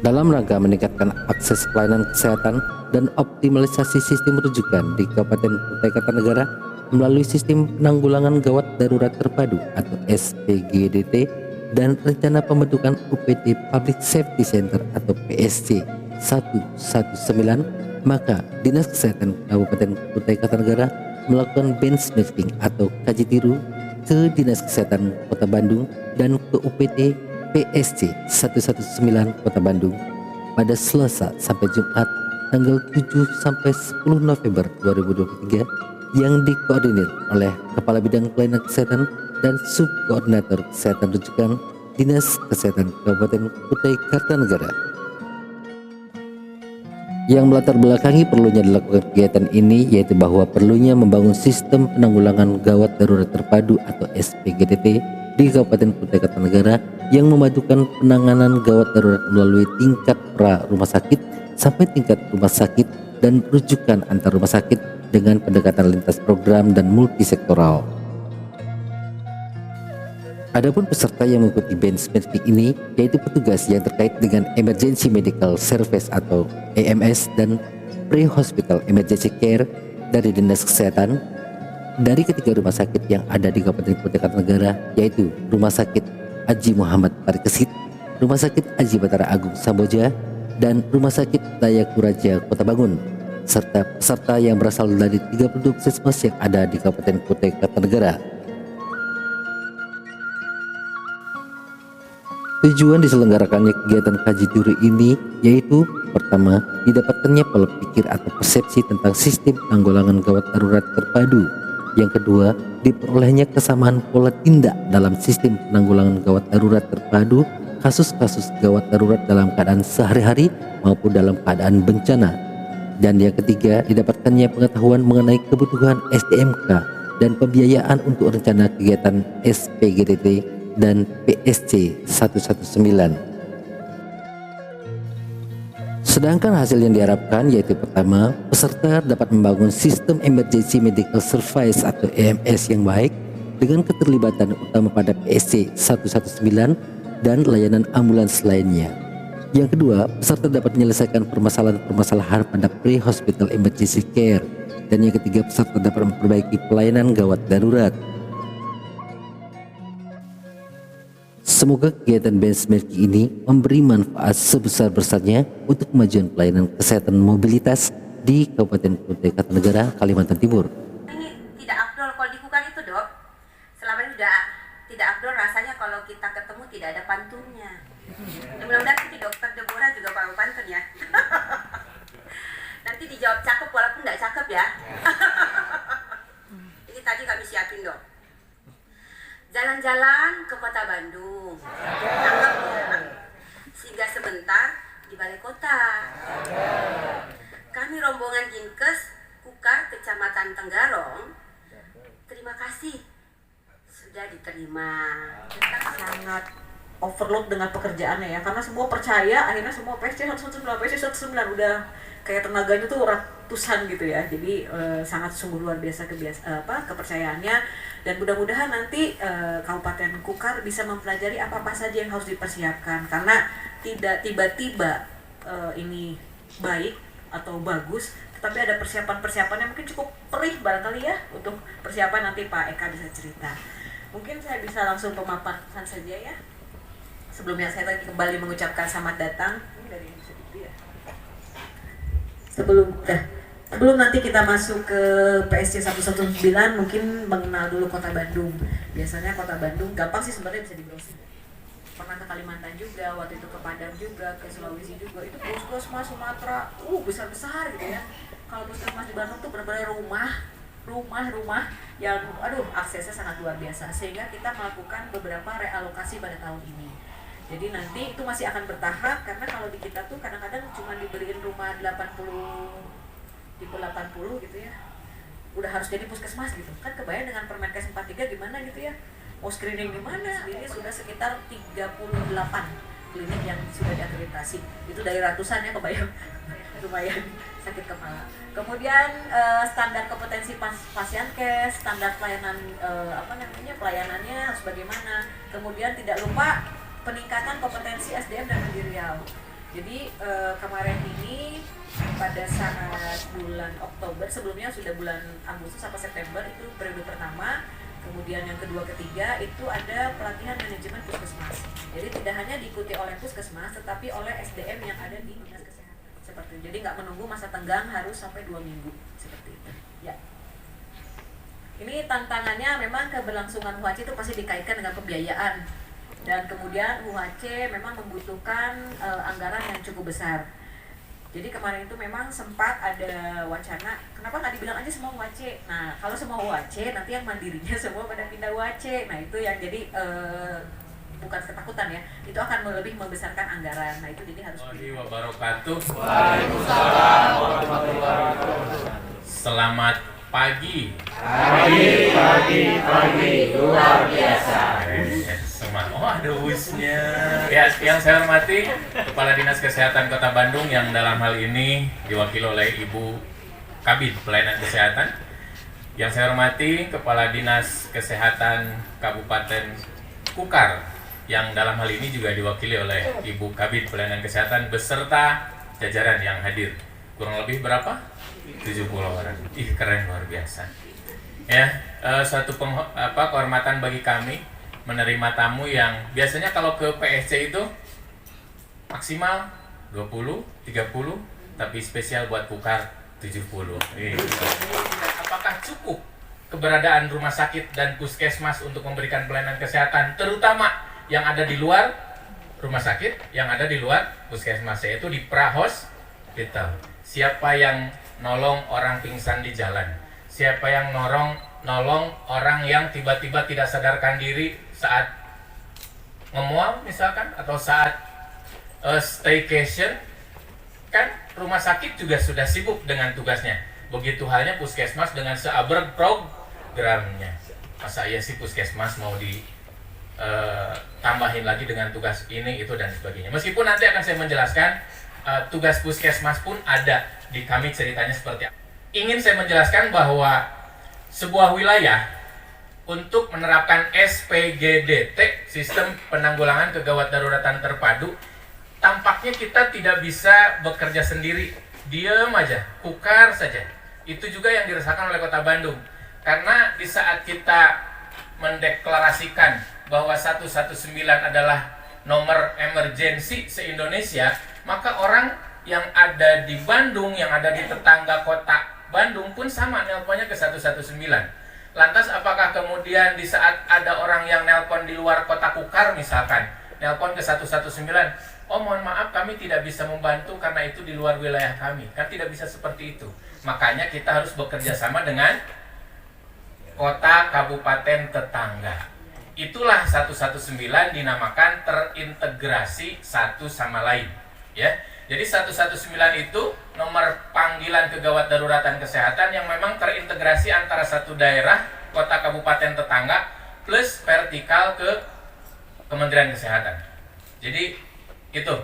Dalam rangka meningkatkan akses pelayanan kesehatan dan optimalisasi sistem rujukan di Kabupaten Kutai Kartanegara melalui sistem penanggulangan gawat darurat terpadu atau SPGDT dan rencana pembentukan UPT Public Safety Center atau PSC 119, maka Dinas Kesehatan Kabupaten Kutai Kartanegara melakukan benchmarking atau kaji tiru ke Dinas Kesehatan Kota Bandung dan ke UPT PSC 119 Kota Bandung pada Selasa sampai Jumat tanggal 7 sampai 10 November 2023 yang dikoordinir oleh Kepala Bidang Pelayanan Kesehatan dan Subkoordinator Kesehatan Rujukan Dinas Kesehatan Kabupaten Kutai Kartanegara. Yang melatar belakangi perlunya dilakukan kegiatan ini yaitu bahwa perlunya membangun sistem penanggulangan gawat darurat terpadu atau SPGDT di Kabupaten Kutai Kartanegara yang memadukan penanganan gawat darurat melalui tingkat pra rumah sakit sampai tingkat rumah sakit dan rujukan antar rumah sakit dengan pendekatan lintas program dan multisektoral. Adapun peserta yang mengikuti benchmarking ini yaitu petugas yang terkait dengan Emergency Medical Service atau EMS dan Pre-Hospital Emergency Care dari Dinas Kesehatan dari ketiga rumah sakit yang ada di Kabupaten Kutai Kartanegara yaitu Rumah Sakit Haji Muhammad Parikesit, Rumah Sakit Haji Batara Agung Samboja, dan Rumah Sakit Dayakuraja Kota Bangun, serta peserta yang berasal dari 32 puskesmas yang ada di Kabupaten Kutai Kartanegara. Tujuan diselenggarakannya kegiatan kaji tiru ini yaitu pertama, didapatkannya pola pikir atau persepsi tentang sistem penanggulangan gawat darurat terpadu. Yang kedua, diperolehnya kesamaan pola tindak dalam sistem penanggulangan gawat darurat terpadu kasus-kasus gawat darurat dalam keadaan sehari-hari maupun dalam keadaan bencana. Dan yang ketiga, didapatkannya pengetahuan mengenai kebutuhan SDMK dan pembiayaan untuk rencana kegiatan SPGDT dan PSC 119. Sedangkan hasil yang diharapkan yaitu pertama, peserta dapat membangun sistem Emergency Medical Service atau EMS yang baik dengan keterlibatan utama pada PSC 119 dan layanan ambulans lainnya. Yang kedua, peserta dapat menyelesaikan permasalahan-permasalahan pada Pre-Hospital Emergency Care. Dan yang ketiga, peserta dapat memperbaiki pelayanan gawat darurat. Semoga kegiatan benchmarking ini memberi manfaat sebesar-besarnya untuk kemajuan pelayanan kesehatan mobilitas di Kabupaten Kutai Kartanegara, Kalimantan Timur. Ini tidak afdol kalau dikukan itu, Dok. Selama ini sudah tidak afdol rasanya kalau kita ketemu tidak ada pantunnya. Mudah-mudahan nanti Dokter Deborah juga pakai pantun ya. Nanti dijawab cakep walaupun tidak cakep ya. Ini tadi kami siapin, Dok. Jalan-jalan ke kota Bandung, cakep ya. Singgah sebentar di balai kota. Kami rombongan Dinkes Kukar Kecamatan Tenggarong, terima kasih sudah diterima. Kita sangat overload dengan pekerjaannya ya, karena semua percaya akhirnya semua PSC 119 udah kayak tenaganya tuh ratusan gitu ya. Jadi sangat sungguh luar biasa kepercayaannya. Dan mudah-mudahan nanti Kabupaten Kukar bisa mempelajari apa-apa saja yang harus dipersiapkan, karena tidak tiba-tiba ini baik atau bagus, tetapi ada persiapan-persiapan yang mungkin cukup perih barangkali ya untuk persiapan. Nanti Pak Eka bisa cerita. Mungkin saya bisa langsung pemaparkan saja ya. Sebelumnya saya tadi kembali mengucapkan selamat datang. Ini dari sedikit ya. Sebelum nanti kita masuk ke PSC 119, mungkin mengenal dulu Kota Bandung. Biasanya Kota Bandung gampang sih sebenarnya, bisa di-browsing. Pernah ke Kalimantan juga, waktu itu ke Padang juga, ke Sulawesi juga. Itu puskesmas Sumatera, besar-besar gitu ya. Kalau puskesmas di Bandung tuh benar-benar rumah yang aksesnya sangat luar biasa. Sehingga kita melakukan beberapa realokasi pada tahun ini. Jadi nanti itu masih akan bertahap, karena kalau di kita tuh kadang-kadang cuma diberiin rumah 80 gitu ya, udah harus jadi puskesmas gitu kan. Kebayang dengan Permenkes 43 gimana gitu ya, mau screening di mana. Ini sudah sekitar 38 klinik yang sudah diakreditasi. Itu dari ratusan ya, kebayang. Lumayan sakit kepala. Kemudian standar kompetensi pasien case, standar pelayanan pelayanannya harus bagaimana. Kemudian tidak lupa peningkatan kompetensi SDM dan manajerial. Jadi kemarin ini pada saat bulan Oktober, sebelumnya sudah bulan Agustus sampai September itu periode pertama. Kemudian yang kedua, ketiga itu ada pelatihan manajemen puskesmas. Jadi tidak hanya diikuti oleh puskesmas, tetapi oleh SDM yang ada di dinas kesehatan. Seperti itu. Jadi nggak menunggu masa tenggang harus sampai 2 minggu seperti itu. Ya. Ini tantangannya memang keberlangsungan UHC itu pasti dikaitkan dengan pembiayaan. Dan kemudian UHC memang membutuhkan anggaran yang cukup besar. Jadi kemarin itu memang sempat ada wacana, kenapa nggak dibilang aja semua UHC? Nah, kalau semua UHC, nanti yang mandirinya semua pada pindah UHC. Nah, itu yang jadi bukan ketakutan ya, itu akan lebih membesarkan anggaran. Nah, itu jadi harus. Wabarakatuh. Waalaikumsalam warahmatullahi wabarakatuh. Selamat pagi. Pagi, luar biasa. Oh, ada wusnya. Ya, yang saya hormati Kepala Dinas Kesehatan Kota Bandung yang dalam hal ini diwakili oleh Ibu Kabid Pelayanan Kesehatan. Yang saya hormati Kepala Dinas Kesehatan Kabupaten Kukar yang dalam hal ini juga diwakili oleh Ibu Kabid Pelayanan Kesehatan beserta jajaran yang hadir. Kurang lebih berapa? 70 orang. Ih, keren, luar biasa. Ya, suatu kehormatan bagi kami menerima tamu yang biasanya kalau ke PSC itu maksimal 20, 30, tapi spesial buat Kukar 70. Apakah cukup keberadaan rumah sakit dan puskesmas untuk memberikan pelayanan kesehatan, terutama yang ada di luar rumah sakit, yang ada di luar puskesmas, yaitu di prahospital? Siapa yang nolong orang pingsan di jalan? Siapa yang nolong orang yang tiba-tiba tidak sadarkan diri saat nge-mall misalkan, atau saat staycation? Kan rumah sakit juga sudah sibuk dengan tugasnya. Begitu halnya puskesmas dengan seabrek programnya. Masa iya sih puskesmas mau tambahin lagi dengan tugas ini, itu, dan sebagainya. Meskipun nanti akan saya menjelaskan tugas puskesmas pun ada di kami, ceritanya seperti apa. Ingin saya menjelaskan bahwa sebuah wilayah untuk menerapkan SPGDT, Sistem Penanggulangan Kegawat Daruratan Terpadu, tampaknya kita tidak bisa bekerja sendiri, diam aja, Kukar saja. Itu juga yang dirasakan oleh Kota Bandung. Karena di saat kita mendeklarasikan bahwa 119 adalah nomor emergensi se-Indonesia, maka orang yang ada di Bandung, yang ada di tetangga kota Bandung pun sama nelponnya ke 119. Lantas apakah kemudian di saat ada orang yang nelpon di luar kota Kukar misalkan, nelpon ke 119, oh mohon maaf kami tidak bisa membantu karena itu di luar wilayah kami? Kan tidak bisa seperti itu. Makanya kita harus bekerja sama dengan kota kabupaten tetangga. Itulah 119 dinamakan terintegrasi satu sama lain, ya. Jadi 119 itu nomor panggilan kegawat daruratan kesehatan yang memang terintegrasi antara satu daerah, kota kabupaten tetangga, plus vertikal ke Kementerian Kesehatan. Jadi itu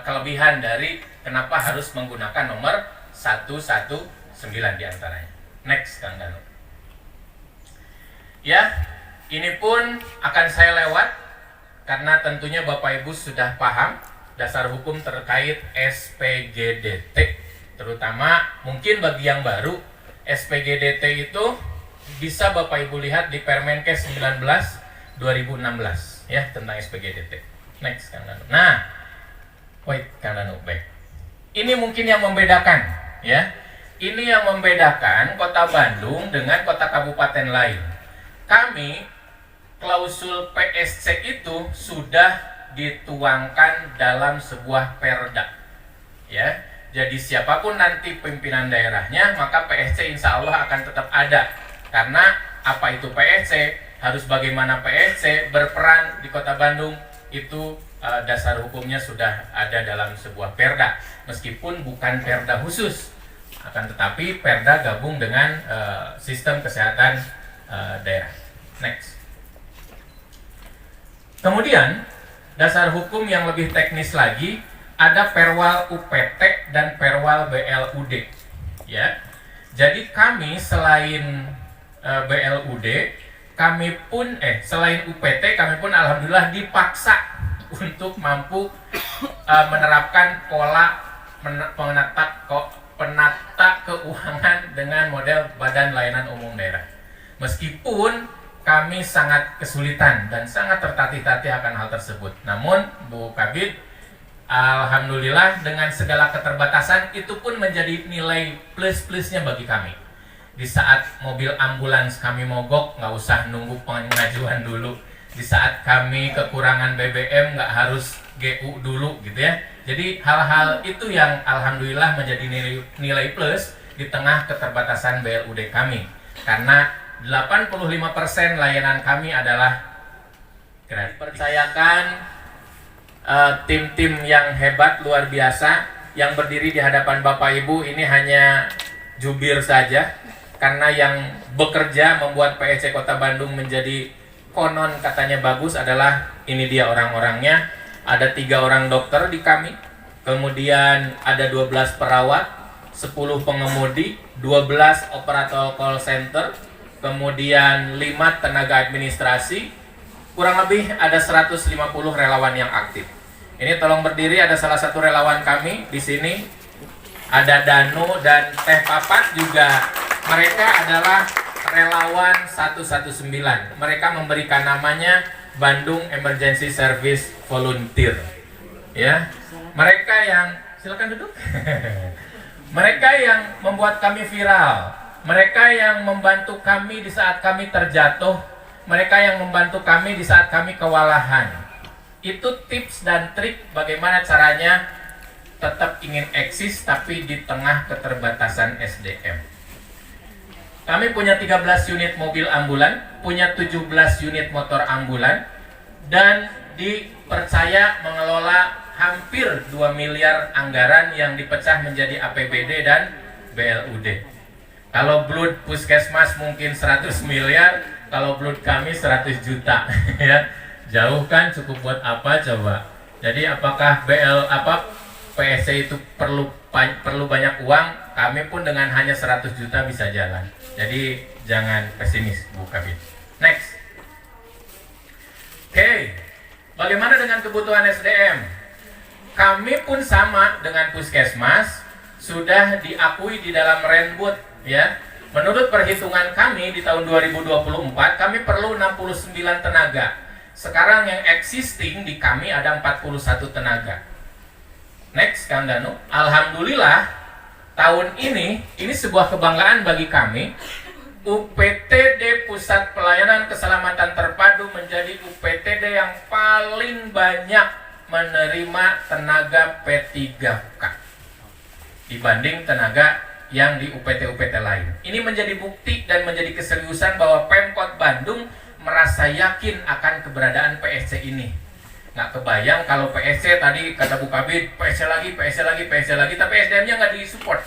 kelebihan dari kenapa harus menggunakan nomor 119 diantaranya. Next, Kang Danu. Ya, ini pun akan saya lewat karena tentunya Bapak Ibu sudah paham dasar hukum terkait SPGDT, terutama mungkin bagi yang baru, SPGDT itu bisa Bapak Ibu lihat di Permenkes 19 2016 ya, tentang SPGDT. Next, Kang Danu. Nah, wait, Kang Danu, baik. Ini mungkin yang membedakan ya. Ini yang membedakan Kota Bandung dengan kota kabupaten lain. Kami klausul PSC itu sudah dituangkan dalam sebuah perda, ya. Jadi siapapun nanti pimpinan daerahnya, maka PSC insya Allah akan tetap ada. Karena apa itu PSC, harus bagaimana PSC berperan di Kota Bandung, itu dasar hukumnya sudah ada dalam sebuah perda, meskipun bukan perda khusus, akan tetapi perda gabung dengan sistem kesehatan daerah. Next. Kemudian dasar hukum yang lebih teknis lagi, ada perwal UPT dan perwal BLUD. Ya, jadi kami selain BLUD, kami pun selain UPT, kami pun alhamdulillah dipaksa untuk mampu menerapkan pola penata keuangan dengan model Badan Layanan Umum Daerah. Meskipun kami sangat kesulitan dan sangat tertatih-tatih akan hal tersebut. Namun, Bu Kabid, alhamdulillah dengan segala keterbatasan itu pun menjadi nilai plus-plusnya bagi kami. Di saat mobil ambulans kami mogok, nggak usah nunggu pengajuan dulu. Di saat kami kekurangan BBM, nggak harus GU dulu gitu ya. Jadi hal-hal itu yang alhamdulillah menjadi nilai plus di tengah keterbatasan BLUD kami. Karena 85% layanan kami adalah gratis. Percayakan tim-tim yang hebat luar biasa yang berdiri di hadapan Bapak Ibu ini hanya jubir saja, karena yang bekerja membuat PSC Kota Bandung menjadi konon katanya bagus adalah ini dia orang-orangnya. Ada 3 orang dokter di kami, kemudian ada 12 perawat, 10 pengemudi, 12 operator call center, kemudian 5 tenaga administrasi, kurang lebih ada 150 relawan yang aktif. Ini tolong berdiri, ada salah satu relawan kami di sini, ada Danu dan Teh Papat juga. Mereka adalah relawan 119. Mereka memberikan namanya Bandung Emergency Service Volunteer. Ya, mereka yang silakan duduk. Mereka yang membuat kami viral. Mereka yang membantu kami di saat kami terjatuh, mereka yang membantu kami di saat kami kewalahan. Itu tips dan trik bagaimana caranya tetap ingin eksis tapi di tengah keterbatasan SDM. Kami punya 13 unit mobil ambulan, punya 17 unit motor ambulan, dan dipercaya mengelola hampir 2 miliar anggaran yang dipecah menjadi APBD dan BLUD. Kalau blood puskesmas mungkin 100 miliar, kalau blood kami 100 juta. Ya, jauh kan, cukup buat apa coba? Jadi apakah PSC itu perlu banyak uang? Kami pun dengan hanya 100 juta bisa jalan. Jadi jangan pesimis, Bu Kabid. Next. Oke, bagaimana dengan kebutuhan SDM? Kami pun sama dengan puskesmas, sudah diakui di dalam Renbud. Ya, menurut perhitungan kami di tahun 2024 kami perlu 69 tenaga. Sekarang yang existing di kami ada 41 tenaga. Next, Kang Danu. Alhamdulillah tahun ini sebuah kebanggaan bagi kami. UPTD Pusat Pelayanan Keselamatan Terpadu menjadi UPTD yang paling banyak menerima tenaga P3K dibanding tenaga yang di UPT-UPT lain. Ini menjadi bukti dan menjadi keseriusan bahwa Pemkot Bandung merasa yakin akan keberadaan PSC ini. Nggak kebayang kalau PSC tadi kata Bu Kabid, PSC lagi, tapi SDM-nya nggak disupport.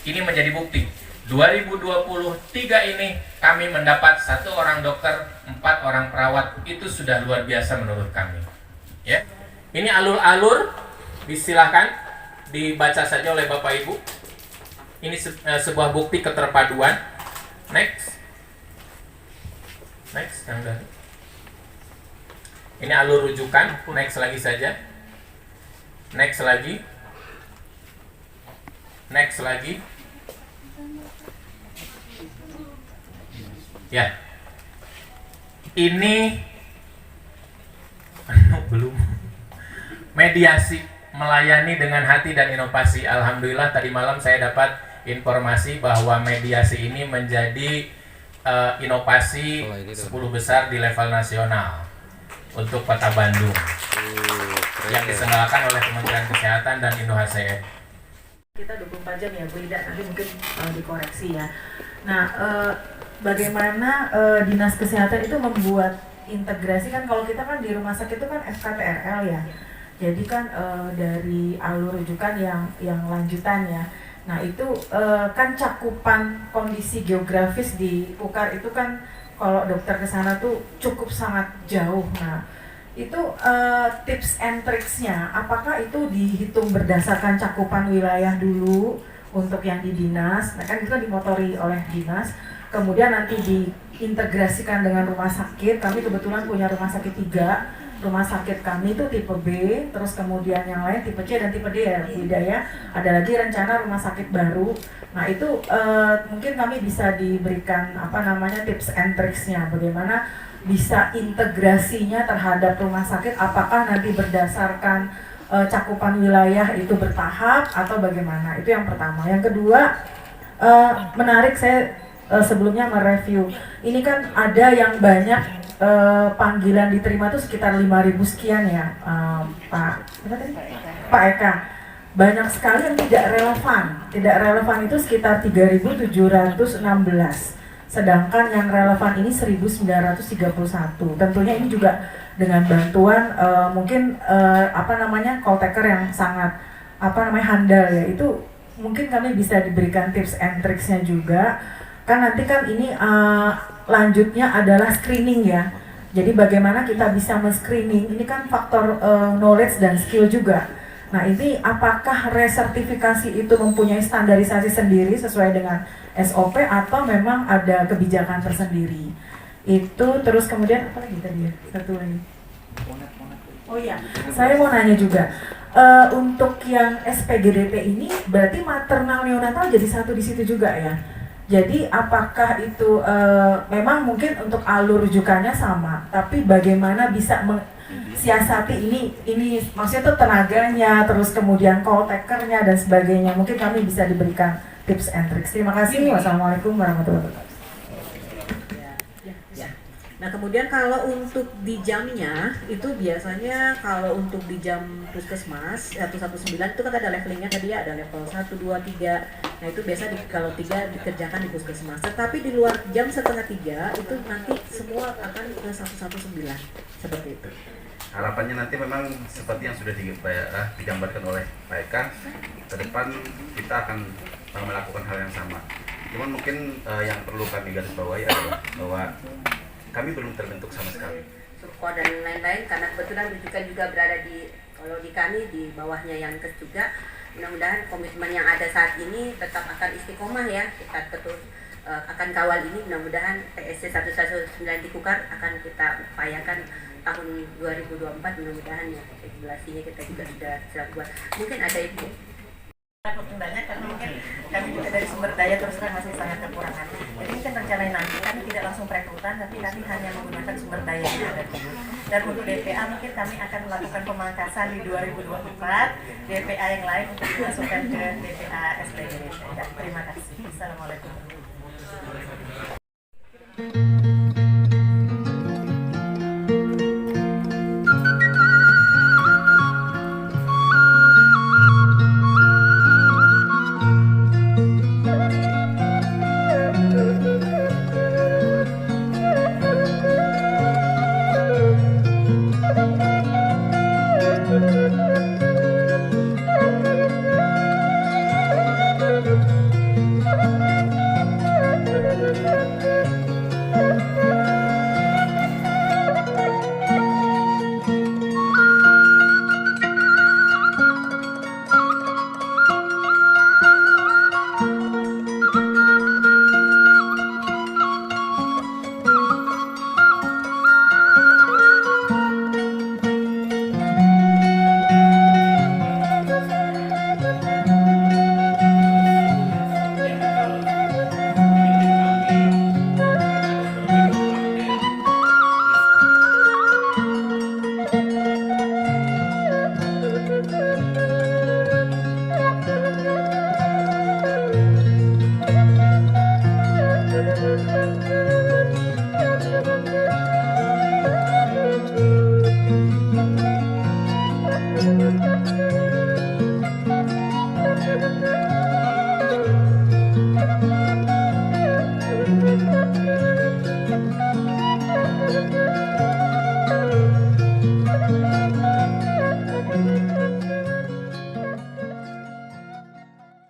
Ini menjadi bukti. 2023 ini kami mendapat 1 orang dokter, 4 orang perawat. Itu sudah luar biasa menurut kami. Ya, ini alur-alur, silakan dibaca saja oleh Bapak Ibu. Ini sebuah bukti keterpaduan. Next, Kang Dani. Ini alur rujukan. Next lagi saja. Next lagi. Ya. Ini belum. Mediasi, melayani dengan hati dan inovasi. Alhamdulillah tadi malam saya dapat informasi bahwa mediasi ini menjadi inovasi 10 besar di level nasional untuk Kota Bandung yang diselenggarakan oleh Kementerian Kesehatan dan Indo-HCM. Kita 24 jam ya Bu Ida, nanti mungkin dikoreksi ya. Nah, bagaimana Dinas Kesehatan itu membuat integrasi, kan kalau kita kan di rumah sakit itu kan FKTRL ya. Jadi kan dari alur rujukan yang lanjutan ya. Nah itu kan cakupan kondisi geografis di UKAR itu kan kalau dokter ke sana tuh cukup sangat jauh. Nah itu tips and tricksnya, apakah itu dihitung berdasarkan cakupan wilayah dulu untuk yang di dinas, nah kan itu kan dimotori oleh dinas, kemudian nanti diintegrasikan dengan rumah sakit. Kami kebetulan punya rumah sakit 3, rumah sakit kami itu tipe B, terus kemudian yang lain tipe C dan tipe D ya Bu Ida ya. Ada lagi rencana rumah sakit baru. Nah itu mungkin kami bisa diberikan tips and tricksnya, bagaimana bisa integrasinya terhadap rumah sakit, apakah nanti berdasarkan cakupan wilayah itu bertahap atau bagaimana. Itu yang pertama. Yang kedua, menarik, saya sebelumnya mereview ini kan ada yang banyak panggilan diterima tuh sekitar 5.000 sekian ya, Pak Eka. Banyak sekali yang tidak relevan itu sekitar 3.716. Sedangkan yang relevan ini 1931. Tentunya ini juga dengan bantuan mungkin call taker yang sangat handal ya. Itu mungkin kami bisa diberikan tips and tricksnya juga. Kan nanti kan ini lanjutnya adalah screening ya. Jadi bagaimana kita bisa men-screening, ini kan faktor knowledge dan skill juga. Nah ini apakah resertifikasi itu mempunyai standarisasi sendiri sesuai dengan SOP atau memang ada kebijakan tersendiri? Itu terus kemudian apa lagi tadi ya? Satu lagi. Oh iya, saya mau nanya juga. Untuk yang SPGDT ini berarti maternal neonatal jadi satu di situ juga ya? Jadi apakah itu memang mungkin untuk alur rujukannya sama, tapi bagaimana bisa siasati ini maksudnya tuh tenaganya, terus kemudian call takernya dan sebagainya. Mungkin kami bisa diberikan tips and tricks. Terima kasih. Wassalamualaikum warahmatullahi wabarakatuh. Nah kemudian kalau untuk di jamnya itu biasanya kalau untuk di jam puskesmas 119 itu kan ada levelingnya tadi ya, ada level 1, 2, 3. Nah itu biasa kalau 3 dikerjakan di puskesmas. Tetapi di luar jam setengah 3 itu nanti semua akan ke 119 seperti itu. Harapannya nanti memang seperti yang sudah digambarkan oleh Pak Eka, ke depan kita akan melakukan hal yang sama. Cuman mungkin yang perlu kami garis bawahi adalah bahwa kami belum terbentuk sama sekali. Surko dan lain-lain, karena kebetulan rujukan juga berada kalau di kami di bawahnya yang kes juga. Mudah-mudahan komitmen yang ada saat ini tetap akan istiqomah ya. Kita terus akan kawal ini, mudah-mudahan PSC 119 di Kukar akan kita upayakan tahun 2024, mudah-mudahan ya regulasinya kita juga sudah buat. Mungkin ada Ibu Pertimbangannya karena mungkin kami juga dari sumber daya terus terang masih sangat kekurangan. Jadi mungkin rencananya nanti kami tidak langsung perekrutan, tapi kami hanya menggunakan sumber daya yang ada dulu. Dan untuk DPA mungkin kami akan melakukan pemangkasan di 2024, DPA yang lain untuk dimasukkan ke DPA SPGDT. Ya, terima kasih. Assalamualaikum.